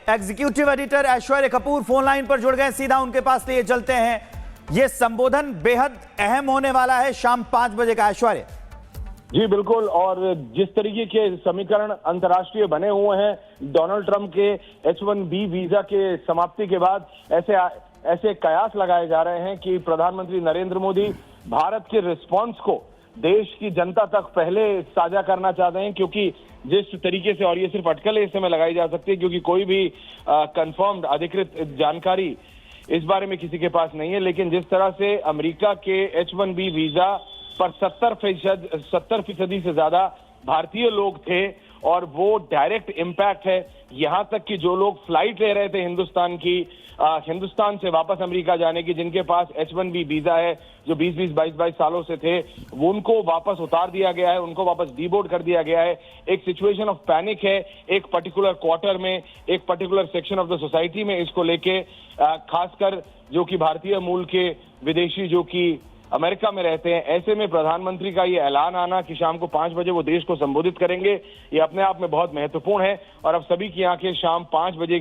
Executive editor ऐश्वर्य Kapoor phone line पर जुड़ गए, सीधा उनके पास लिए चलते हैं। ये संबोधन बेहद अहम होने वाला है शाम 5 बजे का। ऐश्वर्य जी बिल्कुल, और जिस तरीके के समीकरण अंतर्राष्ट्रीय बने हुए हैं डोनाल्ड ट्रंप के H-1B वीजा के समाप्ति के बाद, ऐसे कयास लगाए जा रहे हैं कि प्रधानमंत्री नरेंद्र मोदी भारत के रिस्पांस को देश की जनता तक पहले साझा करना चाहते हैं, क्योंकि जिस तरीके से, और ये सिर्फ अटकलें इस समय लगाई जा सकती है क्योंकि कोई भी कंफर्म्ड अधिकृत जानकारी इस बारे में किसी के पास नहीं है, लेकिन जिस तरह से अमेरिका के H-1B वीजा पर 70% से ज्यादा भारतीय लोग थे और वो डायरेक्ट इम्पैक्ट है। यहां तक कि जो लोग फ्लाइट ले रहे थे हिंदुस्तान से वापस अमेरिका जाने की, जिनके पास H-1B वीजा है, जो 20-20, 22-22 सालों से थे, वो उनको वापस उतार दिया गया है, उनको वापस डीबोर्ड कर दिया गया है। एक सिचुएशन ऑफ पैनिक है एक पर्टिकुलर क्वार्टर में, एक particular section of the society में, इसको लेके खासकर जो कि भारतीय मूल के विदेशी जो कि अमेरिका में रहते हैं। ऐसे में प्रधानमंत्री का ये ऐलान आना कि शाम को 5 बजे वो देश को संबोधित करेंगे, ये अपने आप में बहुत महत्वपूर्ण है। और अब सभी की आंखें शाम 5 बजे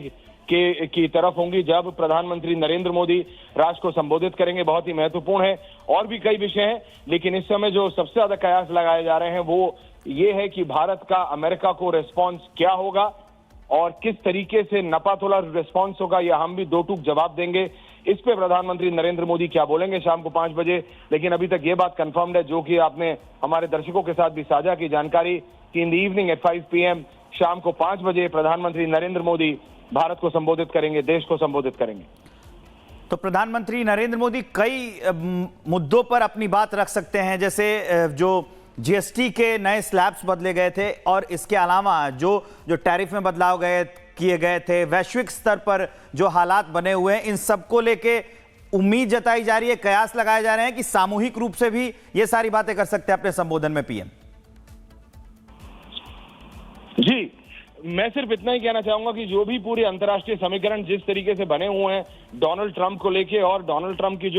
की तरफ होंगी जब प्रधानमंत्री नरेंद्र मोदी राष्ट्र को संबोधित करेंगे। बहुत ही महत्वपूर्ण है। और भी कई विषय हैं, लेकिन इस समय जो सबसे ज्यादा कयास लगाए जा रहे हैं वो ये है कि भारत का अमेरिका को रिस्पॉन्स क्या होगा और किस तरीके से नपातोला रिस्पॉन्स होगा, या हम भी दो टूक जवाब देंगे। इस पे प्रधानमंत्री नरेंद्र मोदी क्या बोलेंगे शाम को 5 बजे। लेकिन अभी तक ये बात कंफर्म्ड है, जो कि आपने हमारे दर्शकों के साथ भी साझा की जानकारी, कि in the evening at 5 PM शाम को 5 बजे प्रधानमंत्री नरेंद्र मोदी भारत को संबोधित करेंगे, देश को संबोधित करेंगे। तो प्रधानमंत्री नरेंद्र मोदी कई मुद्दों पर अपनी बात रख सकते हैं, जैसे जो जीएसटी के नए स्लैब्स बदले गए थे और इसके अलावा जो टैरिफ में बदलाव किए गए थे, वैश्विक स्तर पर जो हालात बने हुए हैं, इन सबको लेके उम्मीद जताई जा रही है, कयास लगाए जा रहे हैं कि सामूहिक रूप से भी ये सारी बातें कर सकते हैं अपने संबोधन में पीएम। जी, मैं सिर्फ इतना ही कहना चाहूंगा कि जो भी पूरे अंतर्राष्ट्रीय समीकरण जिस तरीके से बने हुए हैं डोनाल्ड ट्रंप को लेके, और डोनाल्ड ट्रंप की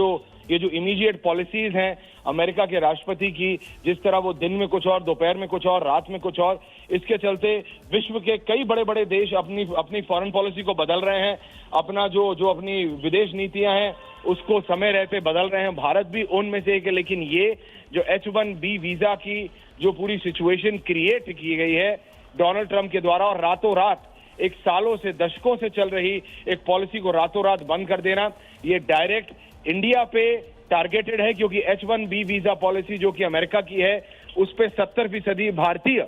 ये जो इमीडिएट पॉलिसीज हैं अमेरिका के राष्ट्रपति की, जिस तरह वो दिन में कुछ और, दोपहर में कुछ और, रात में कुछ और, इसके चलते विश्व के कई बड़े बड़े देश अपनी फॉरेन पॉलिसी को बदल रहे हैं, अपना जो अपनी विदेश नीतियां हैं उसको समय रहते बदल रहे हैं। भारत भी उनमें से एक है। लेकिन ये जो H-1B वीजा की जो पूरी सिचुएशन क्रिएट की गई है डोनाल्ड ट्रंप के द्वारा, और रातों रात एक सालों से, दशकों से चल रही एक पॉलिसी को रातों रात बंद कर देना, ये डायरेक्ट इंडिया पे टारगेटेड है, क्योंकि H-1B वीजा पॉलिसी जो कि अमेरिका की है उस पे 70% भारतीय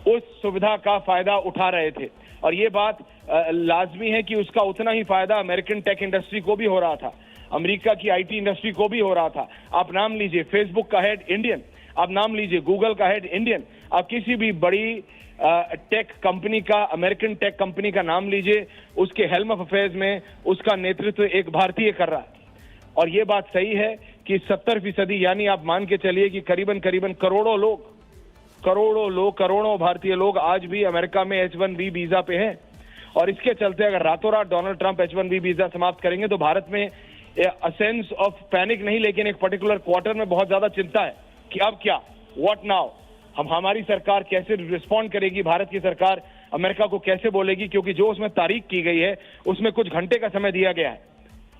उस सुविधा का फायदा उठा रहे थे। और ये बात लाजमी है कि उसका उतना ही फायदा अमेरिकन टेक इंडस्ट्री को भी हो रहा था, अमेरिका की IT इंडस्ट्री को भी हो रहा था। आप नाम लीजिए फेसबुक का हेड इंडियन, आप नाम लीजिए गूगल का हेड इंडियन, आप किसी भी बड़ी टेक कंपनी का, अमेरिकन टेक कंपनी का नाम लीजिए, उसके हेल्म ऑफ अफेयर्स में उसका नेतृत्व एक भारतीय कर रहा है। और ये बात सही है कि 70%, यानी आप मान के चलिए कि करीबन करोड़ों भारतीय लोग आज भी अमेरिका में H-1B वीजा पे हैं। और इसके चलते अगर रातों रात डोनाल्ड ट्रंप H-1B वीजा समाप्त करेंगे तो भारत में सेंस ऑफ पैनिक नहीं, लेकिन एक पर्टिकुलर क्वार्टर में बहुत ज्यादा चिंता है कि अब क्या, व्हाट नाउ, हमारी सरकार कैसे रिस्पॉन्ड करेगी, भारत की सरकार अमेरिका को कैसे बोलेगी, क्योंकि जो उसमें तारीख की गई है उसमें कुछ घंटे का समय दिया गया है।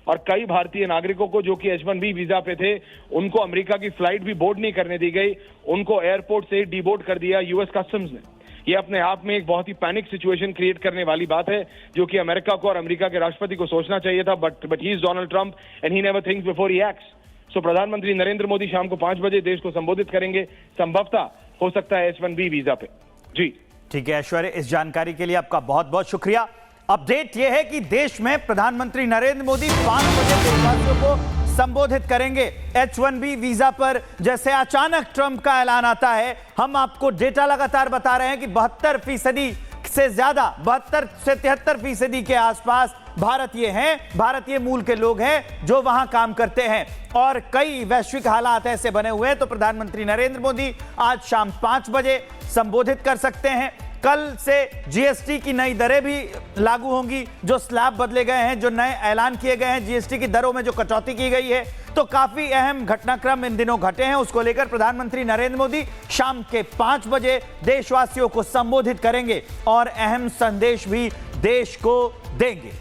और कई भारतीय नागरिकों को जो कि H-1B वीजा पे थे उनको अमेरिका की फ्लाइट भी बोर्ड नहीं करने दी गई, उनको एयरपोर्ट से ही डीबोर्ड कर दिया यूएस कस्टम्स ने। ये अपने आप में एक बहुत ही पैनिक सिचुएशन क्रिएट करने वाली बात है, जो कि अमेरिका को और अमेरिका के राष्ट्रपति को सोचना चाहिए था, but he is Donald Trump and he never thinks before he acts. So प्रधानमंत्री नरेंद्र मोदी शाम को 5 बजे देश को संबोधित करेंगे, संभवतः हो सकता है H-1B वीजा पे। जी ठीक है ऐश्वर्य, इस जानकारी के लिए आपका बहुत बहुत शुक्रिया। अपडेट यह है कि देश में प्रधानमंत्री नरेंद्र मोदी 5 बजे देशवासियों को संबोधित करेंगे H-1B वीजा पर। जैसे अचानक ट्रंप का ऐलान आता है, हम आपको डेटा लगातार बता रहे हैं कि 72% से ज्यादा, 72 से 73% के आसपास भारतीय मूल के लोग हैं जो वहां काम करते हैं। और कई वैश्विक हालात ऐसे बने हुए हैं, तो प्रधानमंत्री नरेंद्र मोदी आज शाम 5 बजे संबोधित कर सकते हैं। कल से जीएसटी की नई दरें भी लागू होंगी, जो स्लैब बदले गए हैं, जो नए ऐलान किए गए हैं, जीएसटी की दरों में जो कटौती की गई है, तो काफी अहम घटनाक्रम इन दिनों घटे हैं। उसको लेकर प्रधानमंत्री नरेंद्र मोदी शाम के 5 बजे देशवासियों को संबोधित करेंगे और अहम संदेश भी देश को देंगे।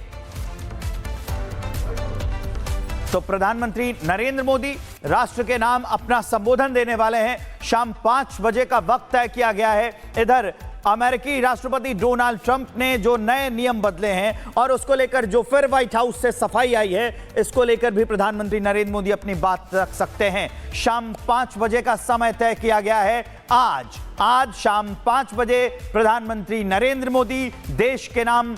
तो प्रधानमंत्री नरेंद्र मोदी राष्ट्र के नाम अपना संबोधन देने वाले हैं। शाम 5 बजे का वक्त तय किया गया है। इधर अमेरिकी राष्ट्रपति डोनाल्ड ट्रंप ने जो नए नियम बदले हैं और उसको लेकर जो फिर व्हाइट हाउस से सफाई आई है, इसको लेकर भी प्रधानमंत्री नरेंद्र मोदी अपनी बात रख सकते हैं। शाम 5 बजे का समय तय किया गया है। आज शाम 5 बजे प्रधानमंत्री नरेंद्र मोदी देश के नाम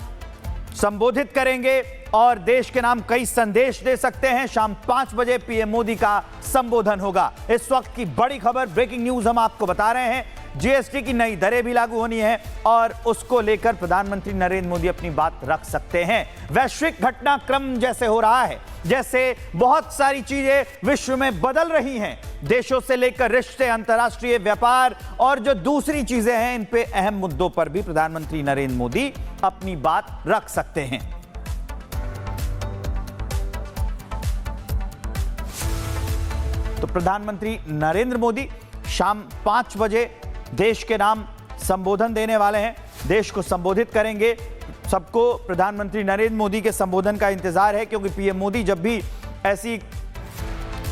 संबोधित करेंगे और देश के नाम कई संदेश दे सकते हैं। शाम 5 बजे पीएम मोदी का संबोधन होगा। इस वक्त की बड़ी खबर, ब्रेकिंग न्यूज हम आपको बता रहे हैं। जीएसटी की नई दरें भी लागू होनी है और उसको लेकर प्रधानमंत्री नरेंद्र मोदी अपनी बात रख सकते हैं। वैश्विक घटनाक्रम जैसे हो रहा है, जैसे बहुत सारी चीजें विश्व में बदल रही हैं, देशों से लेकर रिश्ते, अंतर्राष्ट्रीय व्यापार और जो दूसरी चीजें हैं, इन पे अहम मुद्दों पर भी प्रधानमंत्री नरेंद्र मोदी अपनी बात रख सकते हैं। तो प्रधानमंत्री नरेंद्र मोदी शाम 5 बजे देश के नाम संबोधन देने वाले हैं, देश को संबोधित करेंगे। सबको प्रधानमंत्री नरेंद्र मोदी के संबोधन का इंतजार है, क्योंकि पीएम मोदी जब भी ऐसी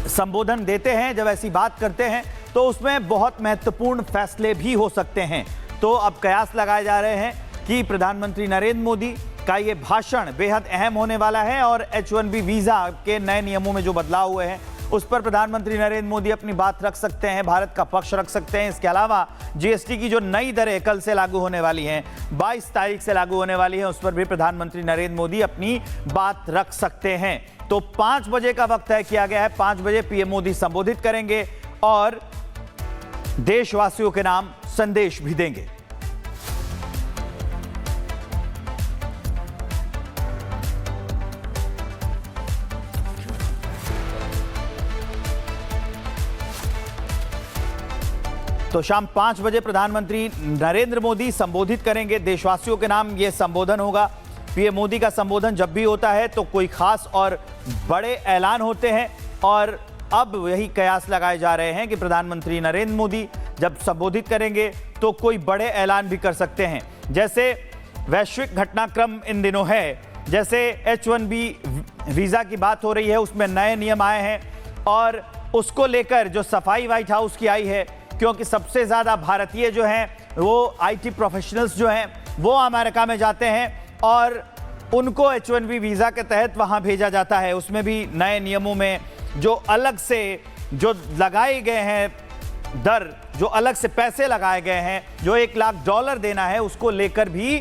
संबोधन देते हैं, जब ऐसी बात करते हैं, तो उसमें बहुत महत्वपूर्ण फैसले भी हो सकते हैं। तो अब कयास लगाए जा रहे हैं कि प्रधानमंत्री नरेंद्र मोदी का ये भाषण बेहद अहम होने वाला है और H1B वीजा के नए नियमों में जो बदलाव हुए हैं उस पर प्रधानमंत्री नरेंद्र मोदी अपनी बात रख सकते हैं, भारत का पक्ष रख सकते हैं। इसके अलावा जीएसटी की जो नई दरें कल से लागू होने वाली हैं, 22 तारीख से लागू होने वाली हैं, उस पर भी प्रधानमंत्री नरेंद्र मोदी अपनी बात रख सकते हैं। तो 5 बजे का वक्त तय किया गया है। 5 बजे पीएम मोदी संबोधित करेंगे और देशवासियों के नाम संदेश भी देंगे। तो शाम 5 बजे प्रधानमंत्री नरेंद्र मोदी संबोधित करेंगे, देशवासियों के नाम यह संबोधन होगा। पीएम मोदी का संबोधन जब भी होता है तो कोई खास और बड़े ऐलान होते हैं और अब यही कयास लगाए जा रहे हैं कि प्रधानमंत्री नरेंद्र मोदी जब संबोधित करेंगे तो कोई बड़े ऐलान भी कर सकते हैं। जैसे वैश्विक घटनाक्रम इन दिनों है, जैसे H1B वीजा की बात हो रही है, उसमें नए नियम आए हैं और उसको लेकर जो सफाई व्हाइट हाउस की आई है, क्योंकि सबसे ज़्यादा भारतीय जो हैं वो आईटी प्रोफेशनल्स जो हैं वो अमेरिका में जाते हैं और उनको H1B वीज़ा के तहत वहाँ भेजा जाता है। उसमें भी नए नियमों में जो अलग से जो लगाए गए हैं दर, जो अलग से पैसे लगाए गए हैं, जो $1 लाख देना है, उसको लेकर भी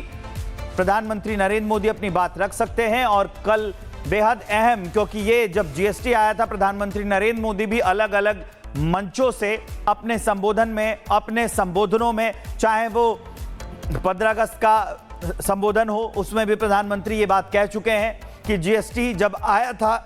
प्रधानमंत्री नरेंद्र मोदी अपनी बात रख सकते हैं। और कल बेहद अहम, क्योंकि ये जब जीएसटी आया था, प्रधानमंत्री नरेंद्र मोदी भी अलग अलग मंचों से अपने संबोधन में, अपने संबोधनों में, चाहे वो 15 अगस्त का संबोधन हो, उसमें भी प्रधानमंत्री ये बात कह चुके हैं कि जीएसटी जब आया था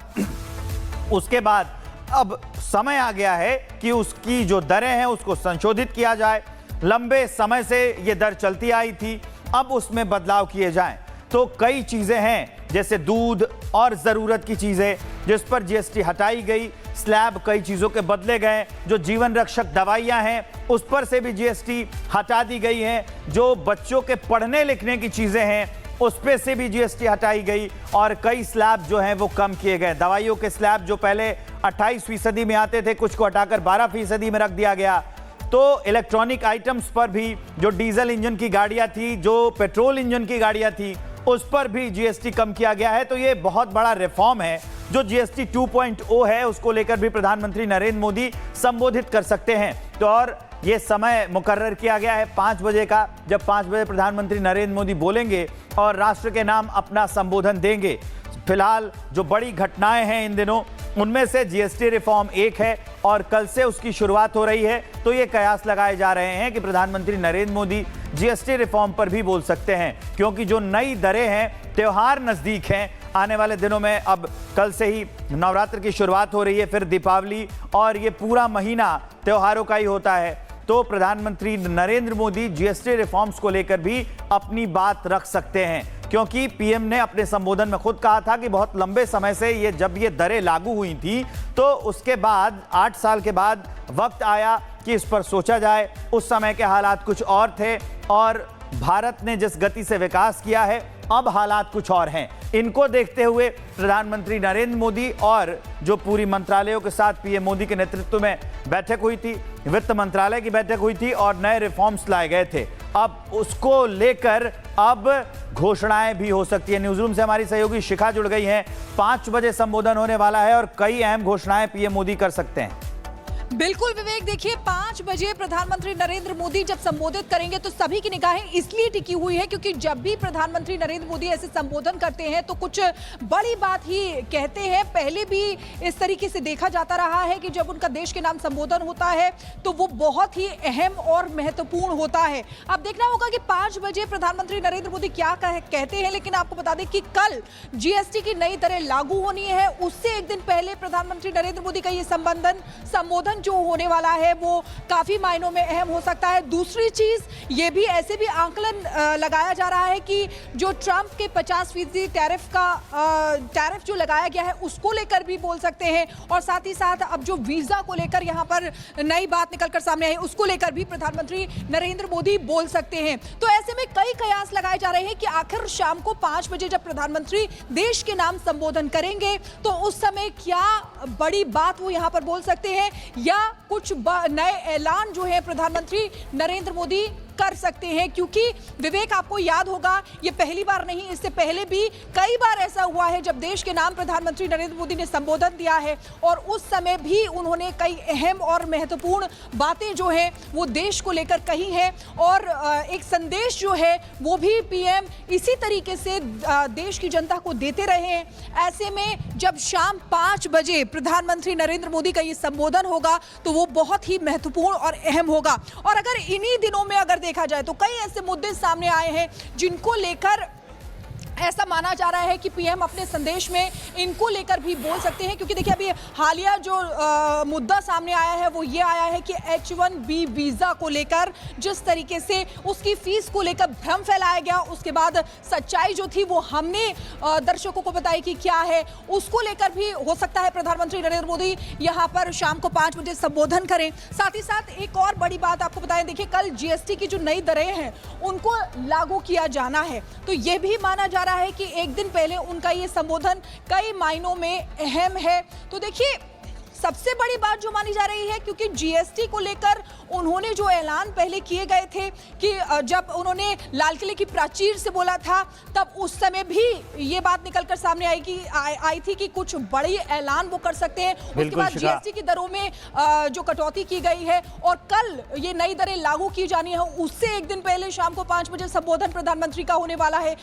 उसके बाद अब समय आ गया है कि उसकी जो दरें हैं उसको संशोधित किया जाए। लंबे समय से ये दर चलती आई थी, अब उसमें बदलाव किए जाएं। तो कई चीज़ें हैं, जैसे दूध और ज़रूरत की चीज़ें जिस पर जीएसटी हटाई गई, स्लैब कई चीज़ों के बदले गए, जो जीवन रक्षक दवाइयाँ हैं उस पर से भी जीएसटी हटा दी गई है, जो बच्चों के पढ़ने लिखने की चीज़ें हैं उस पर से भी जीएसटी हटाई गई और कई स्लैब जो हैं वो कम किए गए। दवाइयों के स्लैब जो पहले 28% में आते थे, कुछ को हटाकर 12% में रख दिया गया। तो इलेक्ट्रॉनिक आइटम्स पर भी, जो डीजल इंजन की गाड़ियाँ थी, जो पेट्रोल इंजन की गाड़ियाँ थी, उस पर भी जीएसटी कम किया गया है। तो ये बहुत बड़ा रिफॉर्म है। जो जीएसटी 2.0 है उसको लेकर भी प्रधानमंत्री नरेंद्र मोदी संबोधित कर सकते हैं। तो और ये समय मुकर्रर किया गया है 5 बजे का, जब 5 बजे प्रधानमंत्री नरेंद्र मोदी बोलेंगे और राष्ट्र के नाम अपना संबोधन देंगे। फिलहाल जो बड़ी घटनाएं हैं इन दिनों, उनमें से जीएसटी रिफॉर्म एक है और कल से उसकी शुरुआत हो रही है। तो ये कयास लगाए जा रहे हैं कि प्रधानमंत्री नरेंद्र मोदी जीएसटी रिफॉर्म पर भी बोल सकते हैं, क्योंकि जो नई दरें हैं, त्योहार नज़दीक हैं, आने वाले दिनों में, अब कल से ही नवरात्र की शुरुआत हो रही है, फिर दीपावली और ये पूरा महीना त्योहारों का ही होता है। तो प्रधानमंत्री नरेंद्र मोदी जीएसटी रिफॉर्म्स को लेकर भी अपनी बात रख सकते हैं, क्योंकि पीएम ने अपने संबोधन में खुद कहा था कि बहुत लंबे समय से जब ये दरें लागू हुई थी तो उसके बाद 8 साल के बाद वक्त आया कि इस पर सोचा जाए। उस समय के हालात कुछ और थे और भारत ने जिस गति से विकास किया है, अब हालात कुछ और हैं। इनको देखते हुए प्रधानमंत्री नरेंद्र मोदी और जो पूरी मंत्रालयों के साथ पीएम मोदी के नेतृत्व में बैठक हुई थी, वित्त मंत्रालय की बैठक हुई थी और नए रिफॉर्म्स लाए गए थे, अब उसको लेकर अब घोषणाएं भी हो सकती है। न्यूज़ रूम से हमारी सहयोगी शिखा जुड़ गई हैं। 5 बजे संबोधन होने वाला है और कई अहम घोषणाएं पीएम मोदी कर सकते हैं। बिल्कुल विवेक, देखिए 5 बजे प्रधानमंत्री नरेंद्र मोदी जब संबोधित करेंगे तो सभी की निगाहें इसलिए टिकी हुई है क्योंकि जब भी प्रधानमंत्री नरेंद्र मोदी ऐसे संबोधन करते हैं तो कुछ बड़ी बात ही कहते हैं। पहले भी इस तरीके से देखा जाता रहा है कि जब उनका देश के नाम संबोधन होता है तो वो बहुत ही अहम और महत्वपूर्ण होता है। अब देखना होगा कि 5 बजे प्रधानमंत्री नरेंद्र मोदी क्या कहते हैं, लेकिन आपको बता दें कि कल जीएसटी की नई दरें लागू होनी है। उससे एक दिन पहले प्रधानमंत्री नरेंद्र मोदी का ये संबोधन जो होने वाला है वो काफी मायनों में अहम हो सकता है। दूसरी चीज ये भी ऐसे भी आंकलन लगाया जा रहा है कि जो ट्रंप के 50% टैरिफ जो लगाया गया है उसको लेकर भी बोल सकते हैं और साथ ही साथ अब जो वीजा को लेकर यहाँ पर नई बात निकलकर सामने आई उसको लेकर भी प्रधानमंत्री नरेंद्र मोदी बोल सकते हैं। तो ऐसे में कई कयास लगाए जा रहे हैं कि आखिर शाम को 5 बजे जब प्रधानमंत्री देश के नाम संबोधन करेंगे तो उस समय क्या बड़ी बात वो यहाँ पर बोल सकते हैं या कुछ नए ऐलान जो है प्रधानमंत्री नरेंद्र मोदी कर सकते हैं। क्योंकि विवेक, आपको याद होगा ये पहली बार नहीं, इससे पहले भी कई बार ऐसा हुआ है जब देश के नाम प्रधानमंत्री नरेंद्र मोदी ने संबोधन दिया है और उस समय भी उन्होंने कई अहम और महत्वपूर्ण बातें जो है वो देश को लेकर कही है और एक संदेश जो है वो भी पीएम इसी तरीके से देश की जनता को देते रहे हैं। ऐसे में जब शाम 5 बजे प्रधानमंत्री नरेंद्र मोदी का ये संबोधन होगा तो वो बहुत ही महत्वपूर्ण और अहम होगा। और अगर इन्हीं दिनों में अगर देखा जाए तो कई ऐसे मुद्दे सामने आए हैं जिनको लेकर ऐसा माना जा रहा है कि पीएम अपने संदेश में इनको लेकर भी बोल सकते हैं। क्योंकि देखिए अभी हालिया जो मुद्दा सामने आया है वो ये आया है कि H1B वीजा को लेकर जिस तरीके से उसकी फीस को लेकर भ्रम फैलाया गया, उसके बाद सच्चाई जो थी वो हमने दर्शकों को बताई कि क्या है, उसको लेकर भी हो सकता है प्रधानमंत्री नरेंद्र मोदी यहाँ पर शाम को 5 बजे संबोधन करें। साथ ही साथ एक और बड़ी बात आपको बताएं, देखिए कल जीएसटी की जो नई दरें हैं उनको लागू किया जाना है, तो ये भी माना जा रहा है कि एक दिन पहले उनका ये संबोधन कई मायनों में अहम है। तो देखिए सबसे बड़ी बात जो मानी जा रही है, क्योंकि जीएसटी को लेकर उन्होंने जो ऐलान पहले किए गए थे कि जब उन्होंने लाल किले की प्राचीर से बोला था तब उस समय भी ये बात निकलकर सामने आई थी कि कुछ बड़ी ऐलान वो कर सकते हैं। उसके बाद जीएसटी की दरों में जो कटौती की गई है और कल ये नई दरें लागू की जानी है, उससे एक दिन पहले शाम को 5 बजे संबोधन प्रधानमंत्री का होने वाला है।